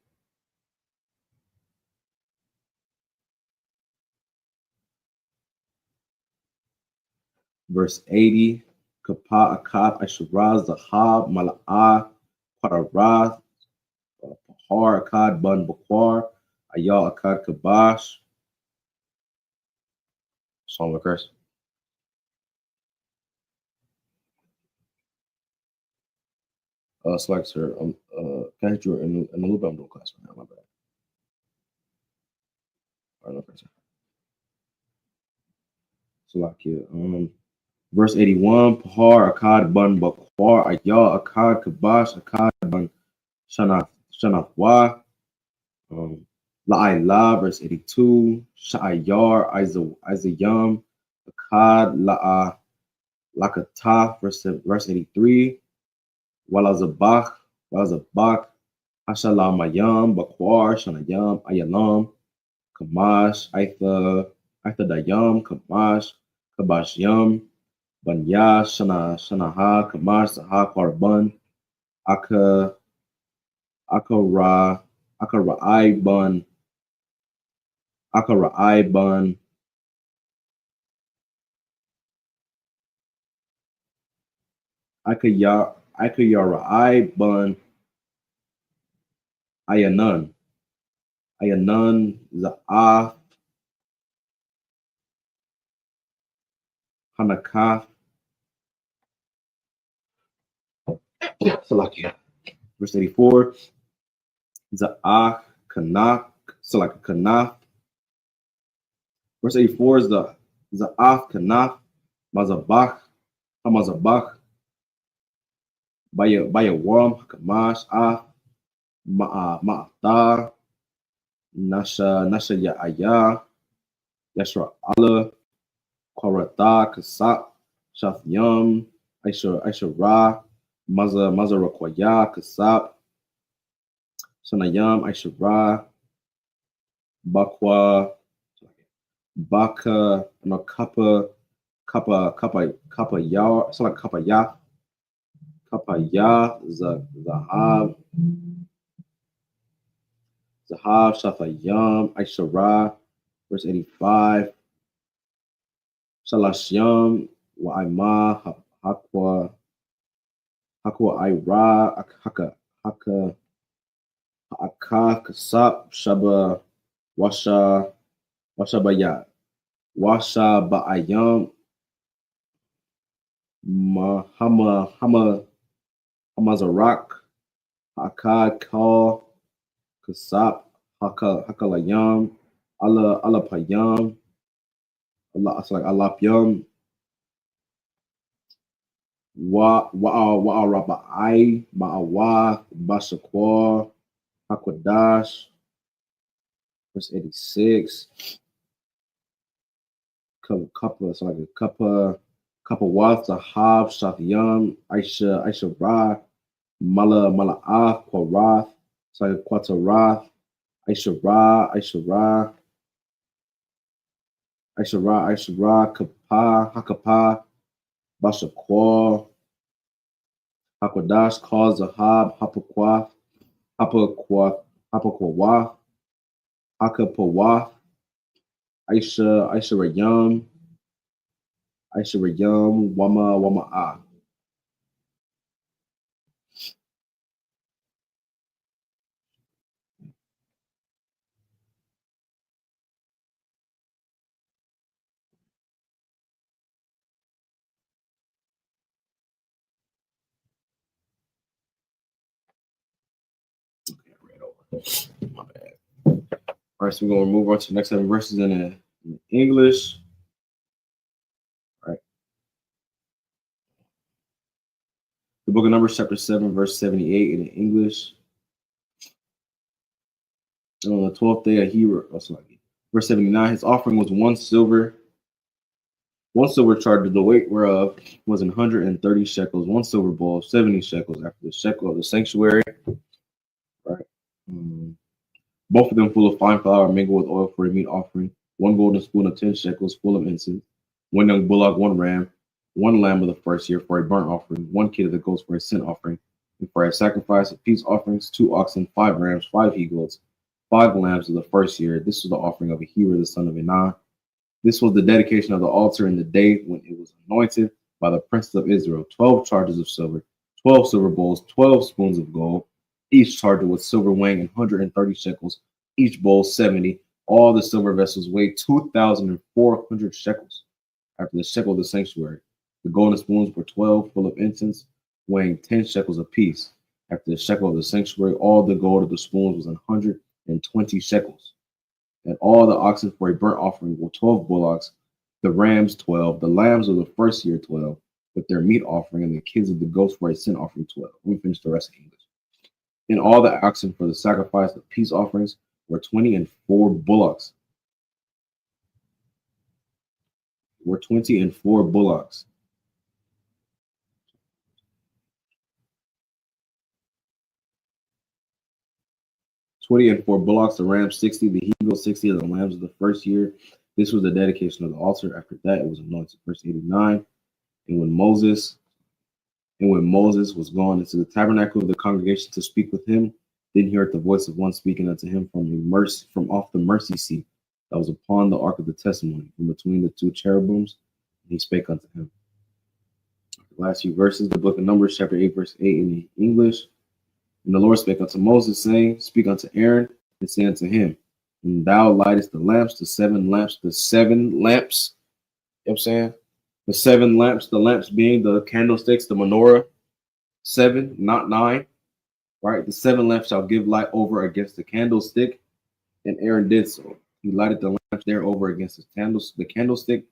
Verse 80. Kapa Akap Asharaz, Zahab, Mala'ah, Pararath, Pahar Akkad, Bun Bakwar, Ayal Akkad Kabash. Psalm of Christ. Select sir, can I hit you in a little bit? I'm doing class right now, my bad. All right, no, sir. Select here. Verse 81, Pahar Akkad Bun Bakwar, Ayal Akkad Kabash, Akkad Bun Shanafwa, La'ila, verse 82, Sha'ayar, Izayam, Akkad Lakatah, verse 83, Walazabach, Hashalamayam, Bakwar, Shanayam, Ayalam, Kamash, Aithadayam, Kamash, Kabashyam, Banya, Shanaha, Kamash, Saha, Korban, Akara'ai Bun, Akayarai Bun, Ayanan, Za'af, Hanakath, Salakia. Verse 84, Za'ach, Kanach, Salak Kanaf. Verse 84 is the Za'af, Kanaf, Mazabach, Hamazabach, Bayawam, Kamash, Af, Ma'ata, Nasha Ya'aya, Yashra Allah, Korata, Kasap, Shafyam, Aisha Ra, Mazarakwaya, Kasap, Sanayam, Aisha Ra, Bakwa, Baka, no, Kappa Ya, it's like Kappa Ya, Zahab, Shafayam, Aisha Ra, verse 85, Shalashyam, Wa'ima, Hakwa, Hakwa Ira, Haka, Aka, Kasap, Shaba, Washa, Washabaya, Washa Ba'ayam, Hamazarak, Haka, Ka, Kasap, Hakalayam, Alapayam, it's like Alapyam, Wa'arabai, Ma'awa, Bashakwa, Hakwadash, verse 86. Kappa, it's like a Kappa Wath, Sahab, Shafiyam, Aisha Ra, Mala'af, Quarath, it's like a Quatarath, Aisha Ra, Kapa, Hakapa, Bashakwa, Hakwadash, Ka, Zahab, Hapakwath, Hapakwah, Hakapawath, Aisha Rayam, Wama. My bad. All right, so we're gonna move on to the next 7 verses in English. All right. The book of Numbers, chapter 7, verse 78 in English. And on the 12th day, verse 79, his offering was one silver charger, the weight whereof was 130 shekels, one silver bowl, 70 shekels after the shekel of the sanctuary. Right. Both of them full of fine flour mingled with oil for a meat offering, one golden spoon of 10 shekels full of incense, one young bullock, one ram, one lamb of the first year for a burnt offering, one kid of the goats for a sin offering, and for a sacrifice of peace offerings, 2 oxen, 5 rams, 5 he goats, 5 lambs of the first year. This was the offering of Ahira the son of Enan. This was the dedication of the altar in the day when it was anointed by the princes of Israel. 12 charges of silver, 12 silver bowls, 12 spoons of gold, each charger with silver weighing 130 shekels, each bowl 70. All the silver vessels weighed 2,400 shekels after the shekel of the sanctuary. The golden spoons were 12, full of incense, weighing 10 shekels apiece. After the shekel of the sanctuary, all the gold of the spoons was 120 shekels. And all the oxen for a burnt offering were 12 bullocks, the rams 12, the lambs of the first year 12, with their meat offering, and the kids of the goats for a sin offering 12. We finished the rest in English. And all the oxen for the sacrifice of peace offerings were 20 and 4 bullocks. 20 and 4 bullocks. The rams 60, the he-goat 60 of the lambs of the first year. This was the dedication of the altar. After that, it was anointed. Verse 89. And when Moses was gone into the tabernacle of the congregation to speak with him, then he heard the voice of one speaking unto him from off the mercy seat that was upon the ark of the testimony, from between the 2 cherubims, and he spake unto him. The last few verses, the book of Numbers, chapter 8, verse 8 in English. And the Lord spake unto Moses, saying, Speak unto Aaron, and say unto him, When thou lightest the lamps, the 7 lamps, you know what I'm saying? The 7 lamps, the lamps being the candlesticks, the menorah, 7, not 9, right? The 7 lamps shall give light over against the candlestick, and Aaron did so. He lighted the lamps there over against the candlestick,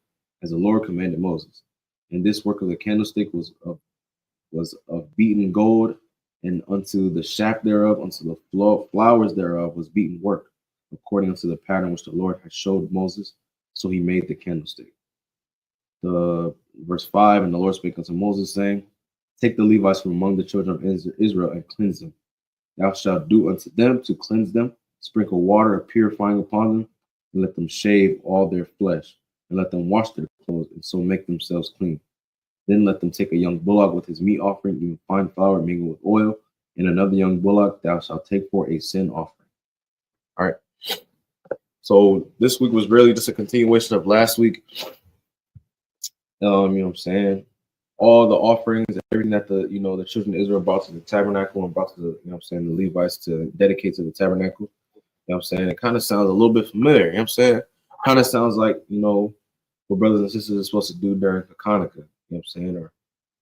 as the Lord commanded Moses. And this work of the candlestick was of beaten gold, and unto the shaft thereof, unto the flowers thereof was beaten work, according unto the pattern which the Lord had showed Moses. So he made the candlestick. The verse 5, and the Lord spake unto Moses, saying, Take the Levites from among the children of Israel and cleanse them. Thou shalt do unto them to cleanse them, sprinkle water of purifying upon them, and let them shave all their flesh, and let them wash their clothes, and so make themselves clean. Then let them take a young bullock with his meat offering, even fine flour mingled with oil, and another young bullock thou shalt take for a sin offering. All right. So this week was really just a continuation of last week. You know what I'm saying? all the offerings and everything that the children of Israel brought to the tabernacle and brought to the Levites to dedicate to the tabernacle. It kind of sounds a little bit familiar. Kind of sounds like, what brothers and sisters are supposed to do during Hanukkah, or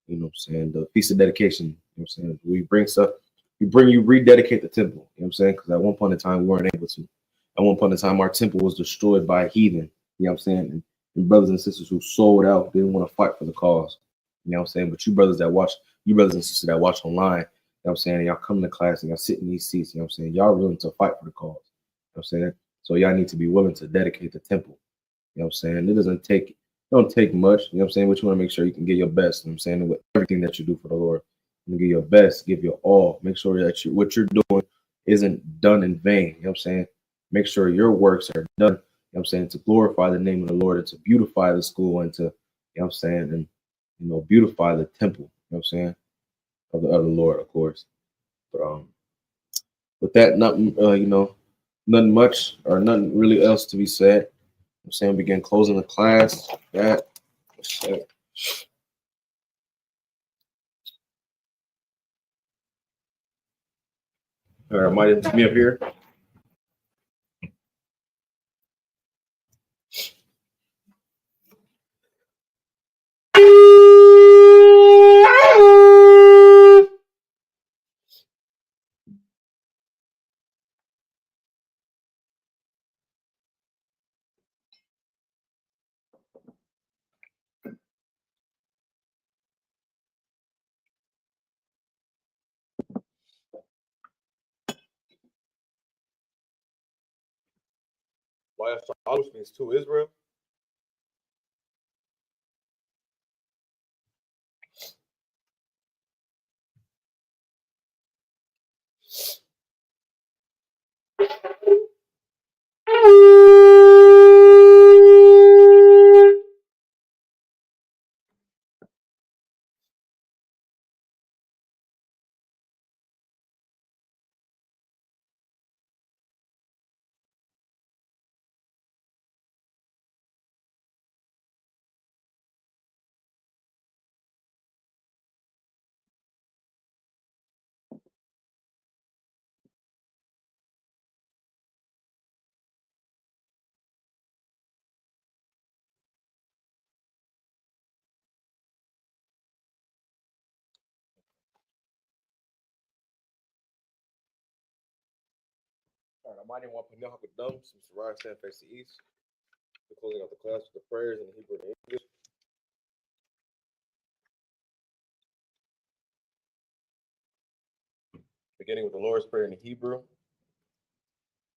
the Feast of Dedication. We bring stuff, you rededicate the temple, because at one point in time we weren't able to. At one point in time, our temple was destroyed by a heathen, and brothers and sisters who sold out, didn't want to fight for the cause. But you brothers and sisters that watch online, and y'all come to class and y'all sit in these seats, y'all willing to fight for the cause. So y'all need to be willing to dedicate the temple. It don't take much, but you want to make sure you can give your best, with everything that you do for the Lord. You give your best, give your all. Make sure that what you're doing isn't done in vain. Make sure your works are done, to glorify the name of the Lord and to beautify the school and to, and beautify the temple, of the Lord, of course. But with that, nothing much or nothing really else to be said. Begin closing the class. That. All right, might me up here. Why means to Israel. All right, I might even want to put dumb some Sarah stand face the east. We're closing out the class with the prayers in Hebrew and English. Beginning with the Lord's Prayer in Hebrew.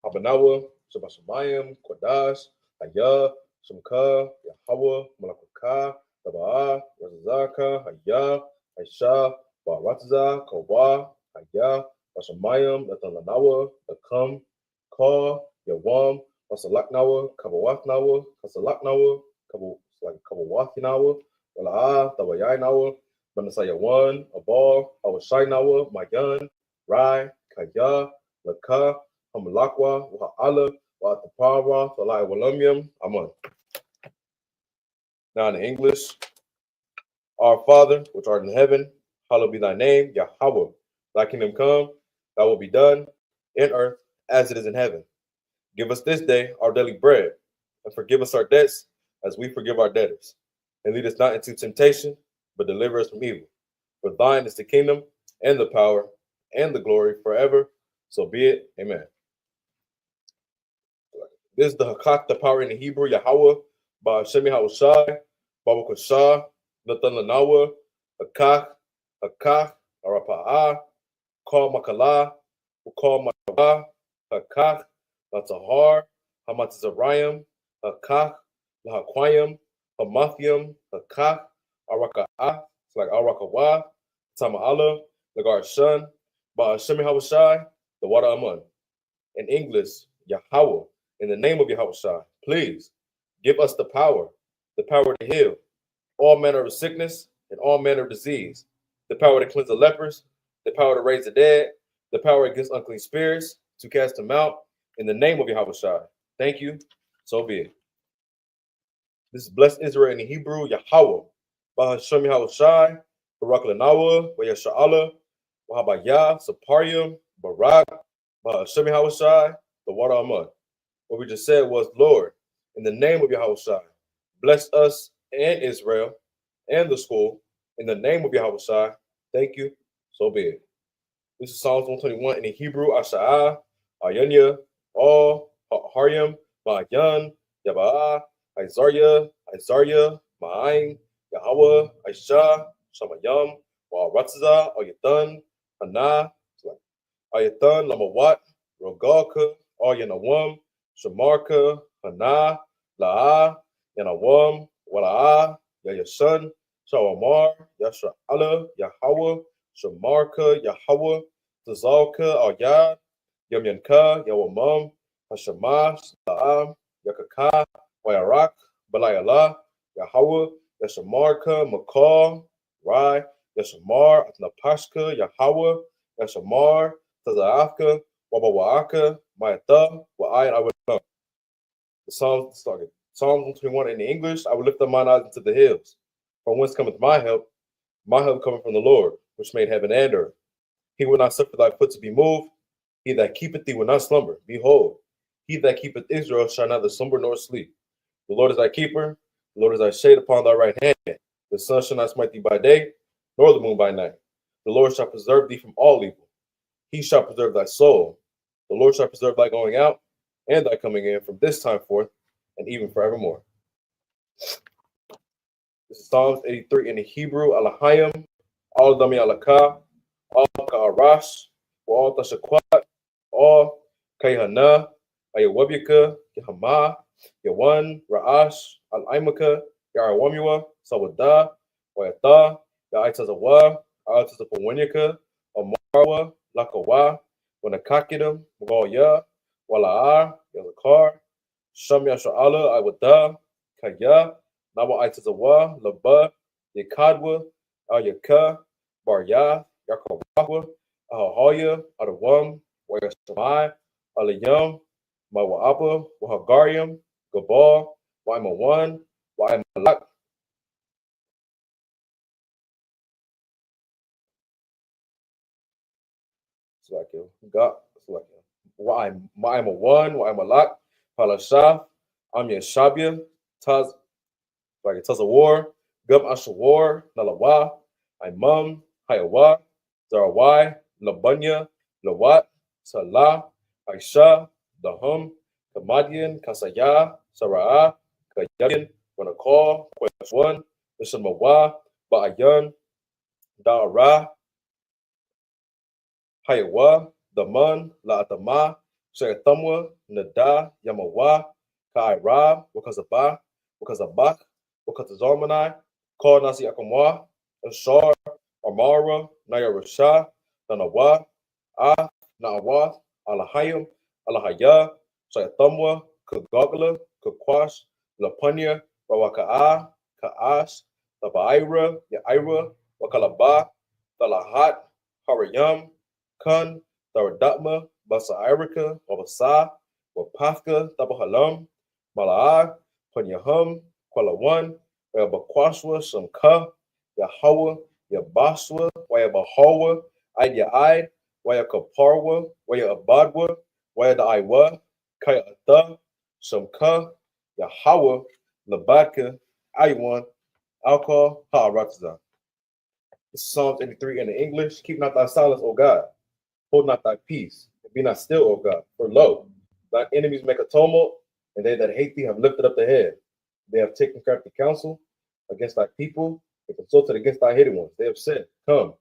Abanawa, Shabashamayim, Kodash, Ayah, Shemka, Yahweh, Malakaka, Tabaa, Razaka, Ayah, Aisha, Baratza, Kawa, Ayah, Bashamayim, Natalanawa, Akam, Ka, Yawam, Basalaknawa, Kabawatnawa, Kasalaknawa, Kabawathinawa, Wala'a, Tawayainawa, Banasayawan, Abal, Awashainawa, Mayan, Rai, Kaya, Laka, Hamalakwa, Wa'ala, Wa'atapara, Falai Walumium, Aman. Now in English, Our Father, which art in heaven, hallowed be thy name, Yahweh. Thy kingdom come, thy will be done, in earth as it is in heaven. Give us this day our daily bread, and forgive us our debts as we forgive our debtors. And lead us not into temptation, but deliver us from evil. For thine is the kingdom, and the power, and the glory forever. So be it. Amen. This is the Hakak, the power in the Hebrew, Yahweh, by Shemi Haushai, Baba Kashah, Nathan Lanawa, Hakak, Arapa'ah, Kal Makala, Ukal Makawa, Hakak, Latahar, Hamatazarayim, Hakak, Lahaquayim, Hamathium, Hakak, Araka'ah, it's like Arakawa, Tama'ala, Lagar Shun, by Shemi Haushai, the water Amun. In English, Yahweh, in the name of Yahweh, please give us the power to heal all manner of sickness and all manner of disease, the power to cleanse the lepers, the power to raise the dead, the power against unclean spirits, to cast them out, in the name of Yahweh. Thank you. So be it. This is blessed Israel in the Hebrew, Yahweh, Bahashemi Hawashai, Barak Lanawa, Wayasha'ala, Wahabaya, Saparium, Barak, Bahashemi Hawashai, the water Amud. What we just said was, Lord, in the name of Yahushua, bless us and Israel and the school. In the name of Yahushua, thank you. So be it. This is Psalms 121 in the Hebrew, Asha'ah, Ayanya, All, Haryam, Ma'ayan, Yaba'ah, Isarya, Ma'ain, Yahweh, Aisha, Shamayam, Wa'aratza, Ayathan, Hana, Ayathan, Lamawat, Rogalka, Ayanawam, Shamarka, Hana, La'a, Yanawam, Wala'ah, Yayasan, Shawamar, Yasha'ala, Yahweh, Shamarka, Yahweh, Tazalka, Ayad, Yamyanka, Yawamam, Hashama, La'am, Yakaka, Wayarak, Balayala, Yahweh, Yashamarka, Makal, Rai, Yashamar, Napashka, Yahweh, Yashamar, Tazaafka, Wabawaaka, Mayatha, Wa'ayan, I would know. The Psalms started. Psalm 121 in the English, I will lift up mine eyes into the hills. From whence cometh my help? My help cometh from the Lord, which made heaven and earth. He will not suffer thy foot to be moved. He that keepeth thee will not slumber. Behold, he that keepeth Israel shall neither slumber nor sleep. The Lord is thy keeper. The Lord is thy shade upon thy right hand. The sun shall not smite thee by day, nor the moon by night. The Lord shall preserve thee from all evil. He shall preserve thy soul. The Lord shall preserve thy going out and thy coming in from this time forth and even forevermore. This is Psalms 83 in the Hebrew, Alahayim, Al Dami Alaka, Al Ka'arash, Al Tashakwat, Al Kayhana, Ayawabika, Yahama, Yawan, Ra'ash, Al Aimaka, Yarawamua, Sawada, Wayata, Yaitazawa, Altazapawanyaka, Amarwa, Lakawa, Wanakakidam, Magoya, Wala'ar, Yazakar, Shamya Sha'ala, Iwada, Kaya, Nawa Aitazawa, Laba, Yakadwa, Ayaka, Barya, Yakawahwa, Ahahaya, Adawam, Wayasamai, Alayam, Mawaapa, Wahagarium, Gabal, Waimawan, Waimalak, Slakia, Got, Slakia, Waimawan, Waimalak, Palasha, Amya Shabia, Taz, like Tazawar, Gum Ashawar, Nalawa, Imam, Hayawa, Zarawai, Labunya, Lawat, Salah, Aisha, Dahum, Kamadian, Kasaya, Sarah, Kayan, Wanakal, Kweswan, Ishamawa, Ba'ayan, Da'ara, Hayawa, Daman, La'atama, Shayathamwa, Nada, Yamawa, Kaira, Wakazabak, Wakazarmanai, Call Nasi Akamwa, Ashar, Amara, Nayarasha, Nanawa, Ah, Naawa, Alahayim, Alahaya, Shayathamwa, Kagagala, Kakwash, Lapunya, Rawaka'a, Ka'ash, Labaira, Yaira, Wakalaba, Talahat, Harayam, Kun, Tharadatma, Basairika, Wabasa, Wapafka, Tabahalam, Malaa, Punyahum, Kwalawan, Wayabakwashwa, Shamka, Yahweh, Yabashwa, Wayabahawa, Id, Wayakaparwa, Wayabadwa, Wayadaiwa, Kayata, Shamka, Yahweh, Labaka, Aywan, Alcohol, Ha'aratza. This is Psalms 83 in the English. Keep not thy silence, O God. Hold not thy peace. And be not still, O God. For lo, thine enemies make a tumult, and they that hate thee have lifted up their head. They have taken crafty counsel against thy people and consulted against thy hidden ones. They have said, Come,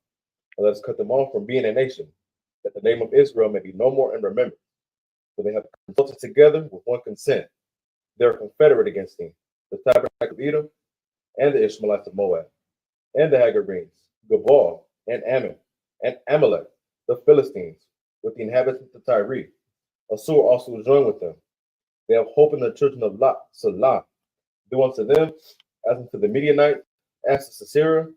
and let us cut them off from being a nation, that the name of Israel may be no more in remembrance. For they have consulted together with one consent. They are confederate against thee, the tabernacle of Edom, and the Ishmaelites of Moab, and the Hagarenes, Gabal, and Ammon, and Amalek, the Philistines, with the inhabitants of Tyre. Assur also joined with them. They have hope in the children of Salah. Do unto them as unto the Midianites, as to Sisera,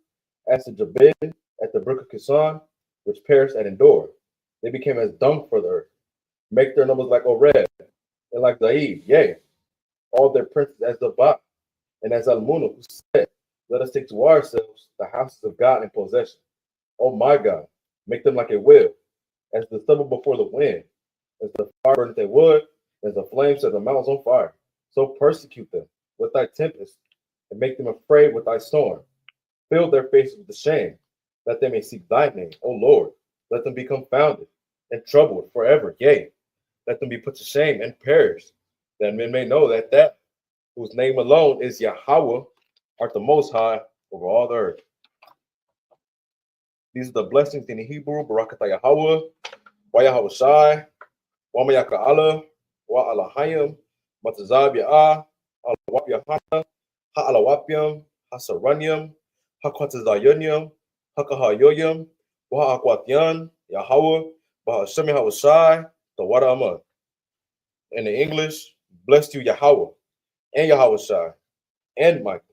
as to Jabin, at the brook of Kishon, which perished at Endor. They became as dung for the earth. Make their numbers like Oreb, and like Zaid, yea, all their princes as Zabak, and as Almunah, who said, Let us take to ourselves the houses of God in possession. Oh my God, make them like a wheel, as the stubble before the wind, as the fire burneth their wood, as the flames set the mountains on fire. So persecute them with thy tempest, and make them afraid with thy storm. Fill their faces with the shame, that they may seek thy name, O Lord. Let them be confounded and troubled forever. Yea, let them be put to shame and perish, that men may know that whose name alone is Yahweh, art the Most High over all the earth. These are the blessings in the Hebrew: Barakatah Yahweh, Wa Yahweh Shai, Wa Mayaka Allah, Wa Alahayim, Matazab Ya'ah, Alawap Yahana, Ha'alawapiam, Hasaranyam, Hakwatazayunyam, Hakahayoyam, Wa Akwatyan, Yahweh, Bahashem Yahweh Shai, the Wada Aman. In the English, blessed you Yahweh, and Yahweh Shai, and Michael,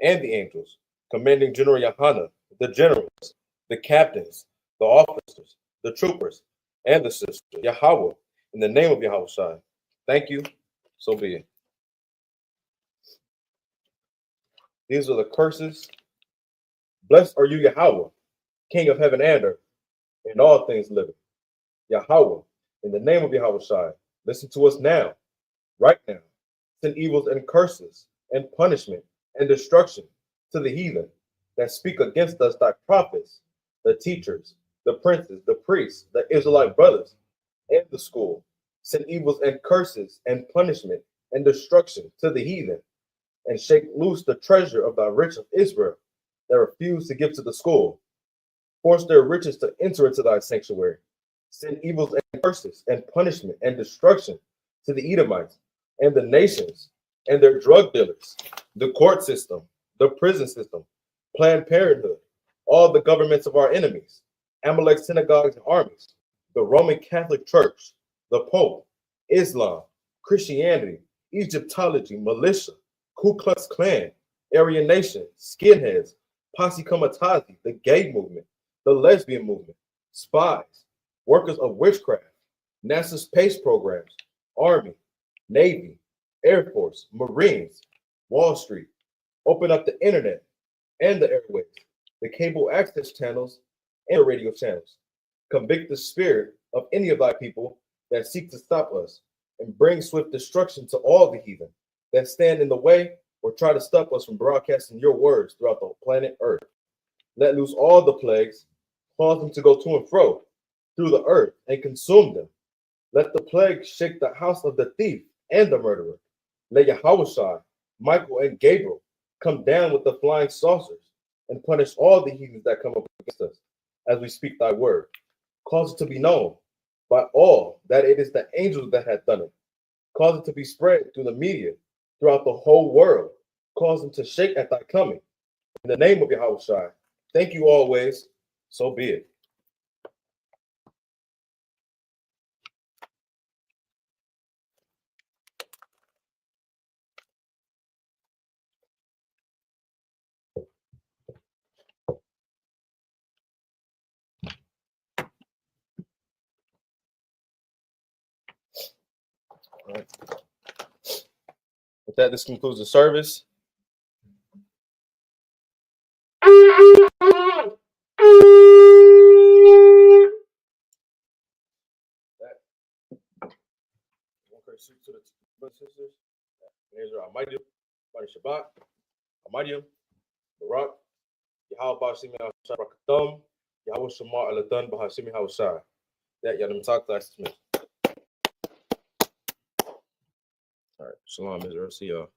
and the angels, commanding General Yahana, the generals, the captains, the officers, the troopers, and the sisters, Yahweh, in the name of Yahweh Shai. Thank you, so be it. These are the curses. Blessed are you, Yahweh, King of heaven and earth, and all things living. Yahweh, in the name of Yahweh Shai, listen to us now, right now. Send evils and curses and punishment and destruction to the heathen that speak against us, thy prophets, the teachers, the princes, the priests, the Israelite brothers, and the school. Send evils and curses and punishment and destruction to the heathen, and shake loose the treasure of thy rich of Israel that refuse to give to the school. Force their riches to enter into thy sanctuary. Send evils and curses and punishment and destruction to the Edomites and the nations and their drug dealers, the court system, the prison system, Planned Parenthood, all the governments of our enemies, Amalek's synagogues and armies, the Roman Catholic Church, the Pope, Islam, Christianity, Egyptology, militia, Ku Klux Klan, Aryan Nation, skinheads, Posse Comitazi, the gay movement, the lesbian movement, spies, workers of witchcraft, NASA space programs, Army, Navy, Air Force, Marines, Wall Street, open up the internet and the airwaves, the cable access channels and the radio channels. Convict the spirit of any of thy people that seek to stop us, and bring swift destruction to all the heathen that stand in the way or try to stop us from broadcasting your words throughout the planet Earth. Let loose all the plagues, cause them to go to and fro through the earth and consume them. Let the plague shake the house of the thief and the murderer. Let Yahweh, Michael, and Gabriel come down with the flying saucers and punish all the heathens that come up against us as we speak thy word. Cause it to be known by all that it is the angels that have done it. Cause it to be spread through the media throughout the whole world. Cause them to shake at thy coming. In the name of Yahweh, thank you always. So be it. All right. With that, this concludes the service. To the brothers and sisters, names are Amadium, Bani Shabbat, Amadium, Barak, Yahweh Bashimi Al-Shabakatum, Yahweh Shamar Aladan Bahashimi Hawashai. That Yadam Talk Class. All right, Shalom, Israel. See y'all.